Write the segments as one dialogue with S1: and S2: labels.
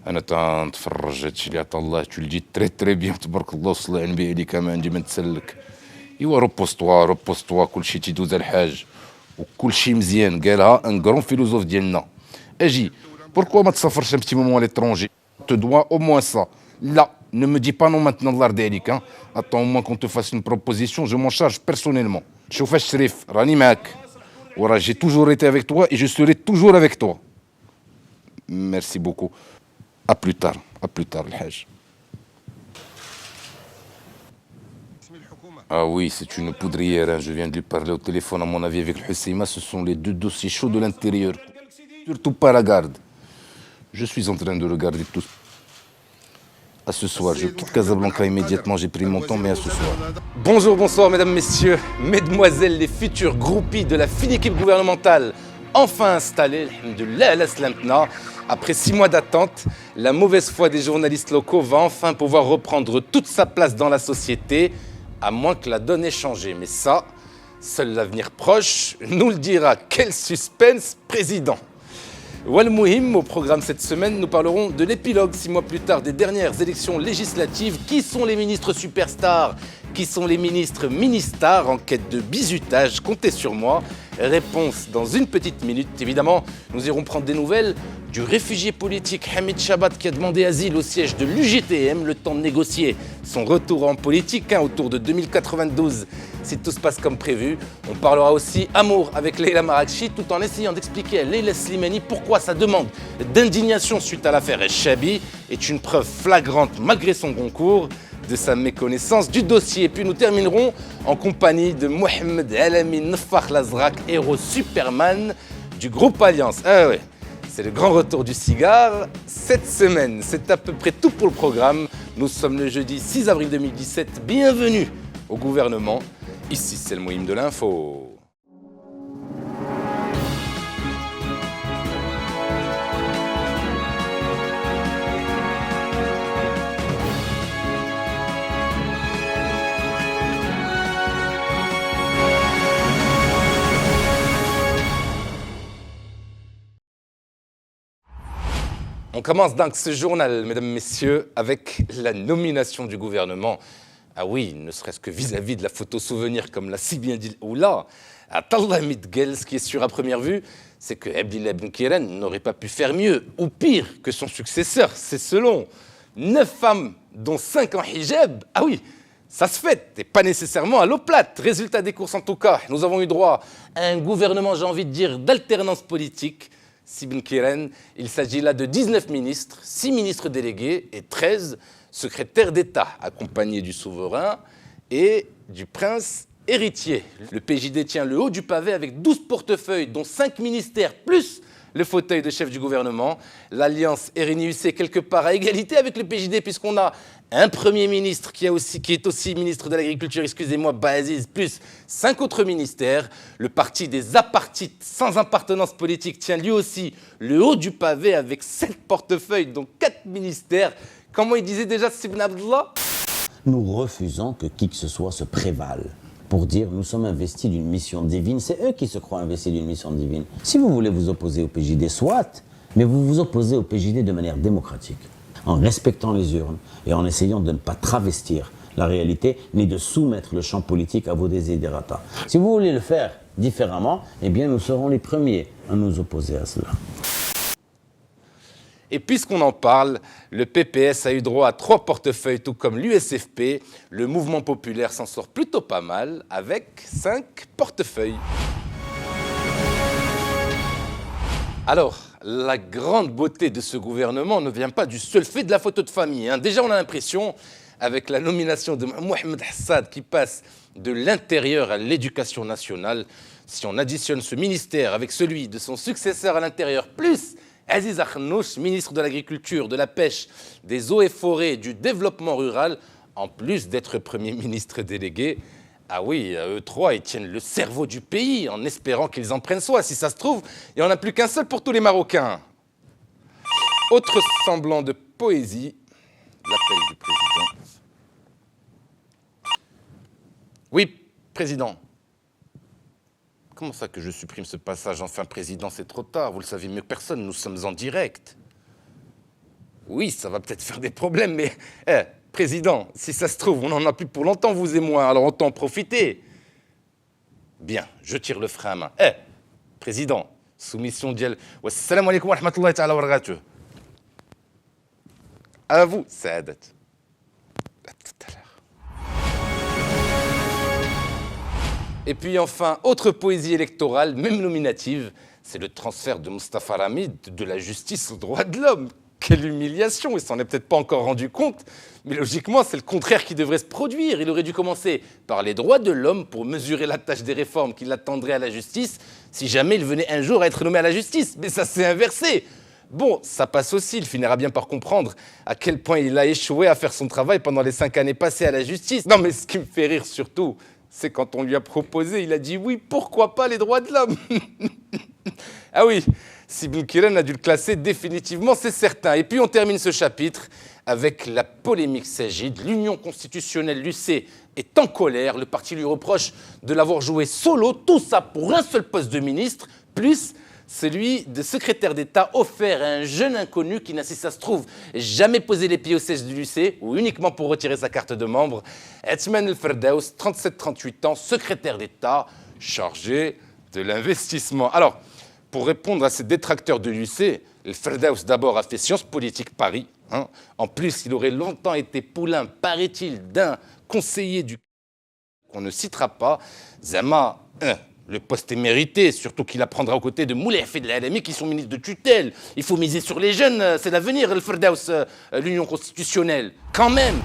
S1: انا تنتفرج هادشي اللي عطا الله tu le dis très très bien تبارك الله وصل على النبي عليك ما عندي ما نتسلك. ايوا روبوستوا كلشي تيدوز الحاج وكلشي مزيان قالها ان كرون فيلوزوف ديالنا. اجي بوركوا ما تسافرش un petit moment à l'étranger te dois au moins ça. Là, ne me dis pas non maintenant الله يرضي عليك. Attends au moins qu'on te fasse une proposition, je m'en charge personnellement. شوف الشريف راني معاك وراه j'ai toujours été avec toi et je serai toujours avec toi. Merci beaucoup. À plus tard الحاج. Ah oui, c'est une poudrière, hein. Je viens de lui parler au téléphone, à mon avis, avec le Husseima, ce sont les deux dossiers chauds de l'intérieur. Surtout pas la garde. Je suis en train de regarder tout. À ce soir, je quitte Casablanca immédiatement, j'ai pris mon temps, mais à ce soir.
S2: Bonjour, bonsoir, mesdames, messieurs, mesdemoiselles, les futurs groupies de la fine équipe gouvernementale, enfin installée, alhamdoulilah, ala salamtna. Après 6 mois d'attente, la mauvaise foi des journalistes locaux va enfin pouvoir reprendre toute sa place dans la société, à moins que la donne ait changé. Mais ça, seul l'avenir proche nous le dira. Quel suspense, président! Walmouhim, au programme cette semaine, nous parlerons de l'épilogue 6 mois plus tard des dernières élections législatives. Qui sont les ministres superstars? Qui sont les ministres mini-stars en quête de bizutage? Comptez sur moi. Réponse dans une petite minute. Évidemment, nous irons prendre des nouvelles du réfugié politique Hamid Chabat qui a demandé asile au siège de l'UGTM, le temps de négocier son retour en politique autour de 2092. Si tout se passe comme prévu, on parlera aussi amour avec Leila Marakchi tout en essayant d'expliquer à Leila Slimani pourquoi sa demande d'indignation suite à l'affaire El-Shabi est une preuve flagrante malgré son concours de sa méconnaissance du dossier. Et puis nous terminerons en compagnie de Mohamed Alamin Nfakh Lazrak, héros Superman du groupe Alliance. Ah ouais, c'est le grand retour du cigare cette semaine. C'est à peu près tout pour le programme. Nous sommes le jeudi 6 avril 2017. Bienvenue au gouvernement. Ici, c'est le Mouhim de l'info. On commence donc ce journal, mesdames, messieurs, avec la nomination du gouvernement. Ah oui, ne serait-ce que vis-à-vis de la photo souvenir, comme l'a si bien dit Oula, à Tallah Midgel, ce qui est sûr à première vue, c'est que Abdillah Ben Kiran n'aurait pas pu faire mieux, ou pire, que son successeur. C'est selon 9 femmes, dont 5 en hijab. Ah oui, ça se fait, et pas nécessairement à l'eau plate. Résultat des courses en tout cas, nous avons eu droit à un gouvernement, j'ai envie de dire, d'alternance politique. Si Ben Kiran, il s'agit là de 19 ministres, 6 ministres délégués et 13 secrétaires d'État, accompagnés du souverain et du prince héritier. Le PJD tient le haut du pavé avec 12 portefeuilles, dont 5 ministères, plus le fauteuil de chef du gouvernement. L'Alliance RNI-UC quelque part à égalité avec le PJD, puisqu'on a un Premier ministre qui est aussi ministre de l'Agriculture, excusez-moi, Baaziz, plus 5 autres ministères. Le parti des apartites sans appartenance politique tient lui aussi le haut du pavé avec 7 portefeuilles, dont 4 ministères. Comment il disait déjà Sibn Abdullah?
S3: Nous refusons que qui que ce soit se prévale pour dire nous sommes investis d'une mission divine. C'est eux qui se croient investis d'une mission divine. Si vous voulez vous opposer au PJD, soit, mais vous vous opposez au PJD de manière démocratique, en respectant les urnes et en essayant de ne pas travestir la réalité, ni de soumettre le champ politique à vos desiderata. Si vous voulez le faire différemment, eh bien nous serons les premiers à nous opposer à cela.
S2: Et puisqu'on en parle, le PPS a eu droit à 3 portefeuilles, tout comme l'USFP. Le mouvement populaire s'en sort plutôt pas mal, avec 5 portefeuilles. Alors, la grande beauté de ce gouvernement ne vient pas du seul fait de la photo de famille. Déjà, on a l'impression, avec la nomination de Mohamed Hassad, qui passe de l'intérieur à l'éducation nationale, si on additionne ce ministère avec celui de son successeur à l'intérieur, plus Aziz Akhnouch, ministre de l'Agriculture, de la Pêche, des Eaux et Forêts et du Développement Rural, en plus d'être Premier ministre délégué, ah oui, eux trois, ils tiennent le cerveau du pays en espérant qu'ils en prennent soin. Si ça se trouve, il n'y en a plus qu'un seul pour tous les Marocains. Autre semblant de poésie, l'appel du président. Oui, président. Comment ça que je supprime ce passage? Enfin, président, c'est trop tard. Vous le savez mieux que personne, nous sommes en direct. Oui, ça va peut-être faire des problèmes, mais... président, si ça se trouve, on n'en a plus pour longtemps, vous et moi, alors autant en profiter. Bien, je tire le frein à main. Président, soumission d'Yel... Wassalamu alaikum wa rahmatullahi ta'ala wa barakatuh. À vous, Saadat. À tout à l'heure. Et puis enfin, autre poésie électorale, même nominative, c'est le transfert de Mustafa Ramid de la justice aux droits de l'homme. Quelle humiliation, il s'en est peut-être pas encore rendu compte, mais logiquement, c'est le contraire qui devrait se produire. Il aurait dû commencer par les droits de l'homme pour mesurer la tâche des réformes qui l'attendraient à la justice si jamais il venait un jour à être nommé à la justice. Mais ça s'est inversé. Bon, ça passe aussi, il finira bien par comprendre à quel point il a échoué à faire son travail pendant les 5 années passées à la justice. Non, mais ce qui me fait rire surtout, c'est quand on lui a proposé, il a dit oui, pourquoi pas les droits de l'homme. Ah oui, si Bounkiren a dû le classer définitivement, c'est certain. Et puis on termine ce chapitre avec la polémique Sajid. L'Union constitutionnelle, l'UC, est en colère. Le parti lui reproche de l'avoir joué solo, tout ça pour un seul poste de ministre, plus celui de secrétaire d'État offert à un jeune inconnu qui n'a, si ça se trouve, jamais posé les pieds au siège de l'UC ou uniquement pour retirer sa carte de membre. Etzman El Ferdaous, 37-38 ans, secrétaire d'État, chargé de l'investissement. Alors, pour répondre à ces détracteurs de l'UC, El Ferdaous d'abord a fait Sciences Politiques Paris. En plus, il aurait longtemps été poulain, paraît-il, d'un conseiller du qu'on ne citera pas. Zama, le poste est mérité, surtout qu'il apprendra aux côtés de Moulay Fedel Alami qui sont ministres de tutelle. Il faut miser sur les jeunes, c'est l'avenir, El Ferdaous, l'Union constitutionnelle. Quand même.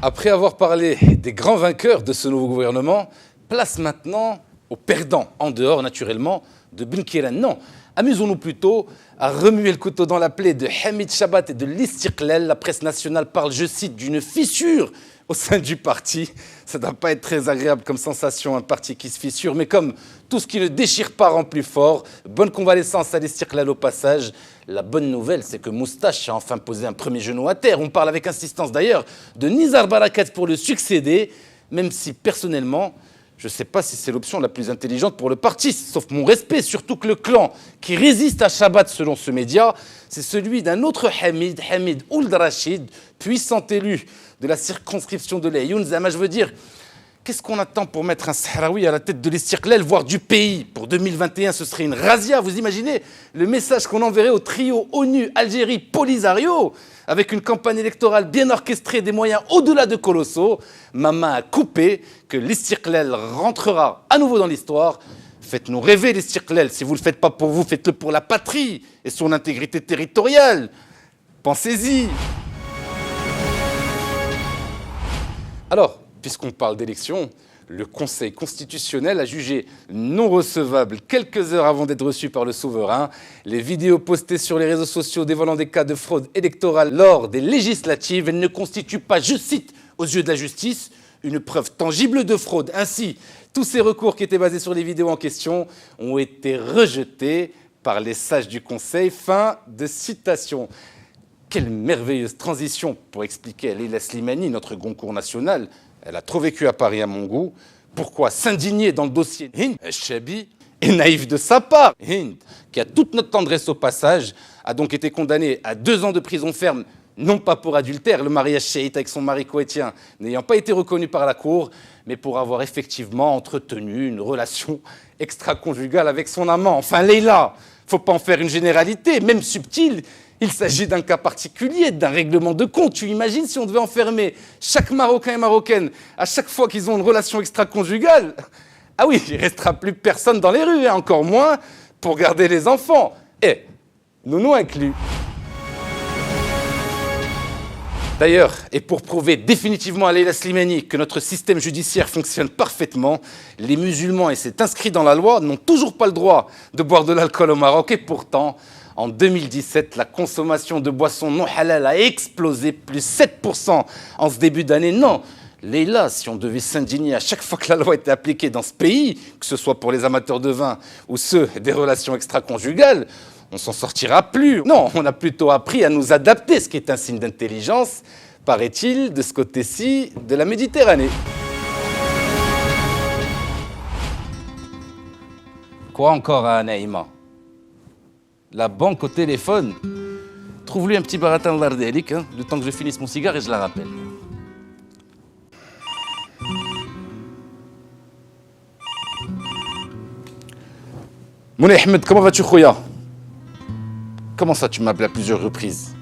S2: Après avoir parlé des grands vainqueurs de ce nouveau gouvernement, place maintenant aux perdants, en dehors naturellement de Bounkiren. Non, amusons-nous plutôt à remuer le couteau dans la plaie de Hamid Chabat et de l'Istiqlal. La presse nationale parle, je cite, d'une fissure au sein du parti. Ça ne doit pas être très agréable comme sensation, un parti qui se fissure, mais comme tout ce qui ne déchire pas rend plus fort. Bonne convalescence à l'Istiqlal au passage. La bonne nouvelle, c'est que Moustache a enfin posé un premier genou à terre. On parle avec insistance d'ailleurs de Nizar Barakat pour le succéder, même si personnellement, je ne sais pas si c'est l'option la plus intelligente pour le parti, sauf mon respect, surtout que le clan qui résiste à Chabat selon ce média, c'est celui d'un autre Hamid, Hamid Ould Rachid, puissant élu de la circonscription de l'Ayoun. Je veux dire, qu'est-ce qu'on attend pour mettre un Sahraoui à la tête de l'Istiqlal, voire du pays? Pour 2021, ce serait une razzia. Vous imaginez le message qu'on enverrait au trio ONU, Algérie, Polisario, avec une campagne électorale bien orchestrée, des moyens au-delà de colossaux. Ma main a coupé que l'Istiqlal rentrera à nouveau dans l'histoire. Faites-nous rêver l'Istiqlal. Si vous ne le faites pas pour vous, faites-le pour la patrie et son intégrité territoriale. Pensez-y. Alors, puisqu'on parle d'élections, le Conseil constitutionnel a jugé non recevable quelques heures avant d'être reçu par le souverain les vidéos postées sur les réseaux sociaux dévoilant des cas de fraude électorale lors des législatives. Elles ne constituent pas, je cite, aux yeux de la justice, une preuve tangible de fraude. Ainsi, tous ces recours qui étaient basés sur les vidéos en question ont été rejetés par les sages du Conseil. Fin de citation. Quelle merveilleuse transition pour expliquer à Leila Slimani, notre Goncourt national. Elle a trop vécu à Paris à mon goût. Pourquoi s'indigner dans le dossier Hind Chabi est naïf de sa part. Hind, qui a toute notre tendresse au passage, a donc été condamnée à 2 ans de prison ferme, non pas pour adultère, le mariage chiite avec son mari koweïtien n'ayant pas été reconnu par la Cour, mais pour avoir effectivement entretenu une relation extra-conjugale avec son amant. Enfin, Leila, faut pas en faire une généralité, même subtile. Il s'agit d'un cas particulier, d'un règlement de compte. Tu imagines si on devait enfermer chaque Marocain et Marocaine à chaque fois qu'ils ont une relation extra-conjugale? Ah oui, il ne restera plus personne dans les rues, hein, encore moins pour garder les enfants. Et nous inclus. D'ailleurs, et pour prouver définitivement à Leila Slimani que notre système judiciaire fonctionne parfaitement, les musulmans, et c'est inscrit dans la loi, n'ont toujours pas le droit de boire de l'alcool au Maroc. Et pourtant, en 2017, la consommation de boissons non halal a explosé, plus 7% en ce début d'année. Non, Leila, si on devait s'indigner à chaque fois que la loi était appliquée dans ce pays, que ce soit pour les amateurs de vin ou ceux des relations extra-conjugales, on s'en sortira plus. Non, on a plutôt appris à nous adapter, ce qui est un signe d'intelligence, paraît-il, de ce côté-ci de la Méditerranée. Quoi encore à Naïma? La banque au téléphone. Trouve-lui un petit baratin de l'ardélique, hein, le temps que je finisse mon cigare et je la rappelle. Moulay Ahmed, comment vas-tu, Khoya? Comment ça, tu m'appelles à plusieurs reprises?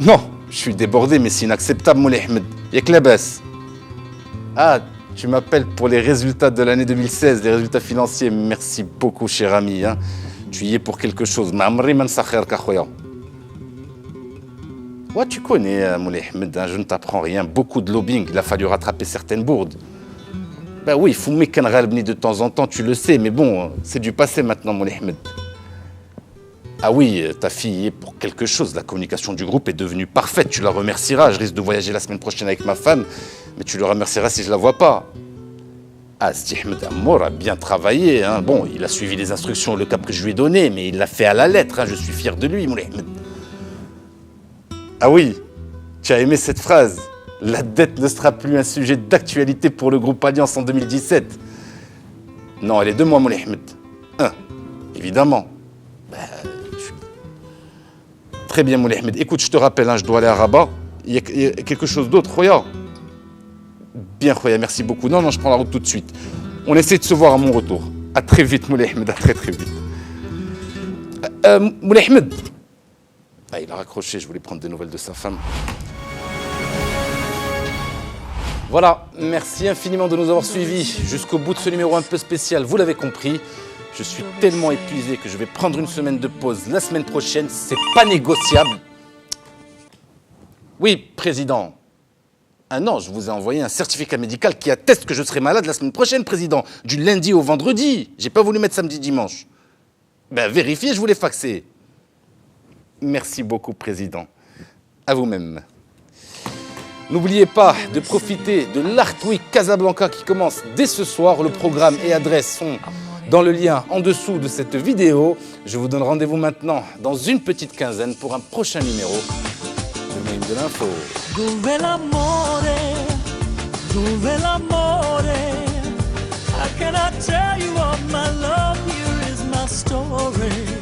S2: Non, je suis débordé, mais c'est inacceptable, Moulay Ahmed. Y'a que la baisse. Ah, tu m'appelles pour les résultats de l'année 2016, les résultats financiers. Merci beaucoup, cher ami. Hein. Tu y es pour quelque chose. Ouais, tu connais, Moulay Ahmed, hein, je ne t'apprends rien. Beaucoup de lobbying, il a fallu rattraper certaines bourdes. Ben oui, il faut de temps en temps, tu le sais, mais bon, c'est du passé maintenant, Moulay Ahmed. Ah oui, ta fille y est pour quelque chose. La communication du groupe est devenue parfaite. Tu la remercieras. Je risque de voyager la semaine prochaine avec ma femme, mais tu le remercieras si je la vois pas. Ah, Sidi Ahmed Amour a bien travaillé. Hein. Bon, il a suivi les instructions, le cap que je lui ai donné, mais il l'a fait à la lettre. Hein. Je suis fier de lui, Moulay Ahmed. Ah oui, tu as aimé cette phrase. La dette ne sera plus un sujet d'actualité pour le groupe Alliance en 2017. Non, elle est de moi, Moulay Ahmed. Évidemment. Très bien, Moulay Ahmed. Écoute, je te rappelle, hein, je dois aller à Rabat. Il y a quelque chose d'autre, Khoya. Bien, Khoya, merci beaucoup. Non, je prends la route tout de suite. On essaie de se voir à mon retour. À très vite, Moulay Ahmed, à très très vite. Moulay Ahmed. Ah, il a raccroché, je voulais prendre des nouvelles de sa femme. Voilà, merci infiniment de nous avoir suivis jusqu'au bout de ce numéro un peu spécial. Vous l'avez compris. Je suis tellement épuisé que je vais prendre une semaine de pause la semaine prochaine. C'est pas négociable. Oui, président. Ah non, je vous ai envoyé un certificat médical qui atteste que je serai malade la semaine prochaine, président. Du lundi au vendredi. J'ai pas voulu mettre samedi, dimanche. Ben, vérifiez, je vous l'ai faxé. Merci beaucoup, président. À vous-même. N'oubliez pas de profiter de l'Art Week Casablanca qui commence dès ce soir. Le programme et adresse sont dans le lien en dessous de cette vidéo. Je vous donne rendez-vous maintenant dans une petite quinzaine pour un prochain numéro de Même de l'info.
S4: Dove l'amore, dove l'amore. How can I tell you all my love? Here is my story.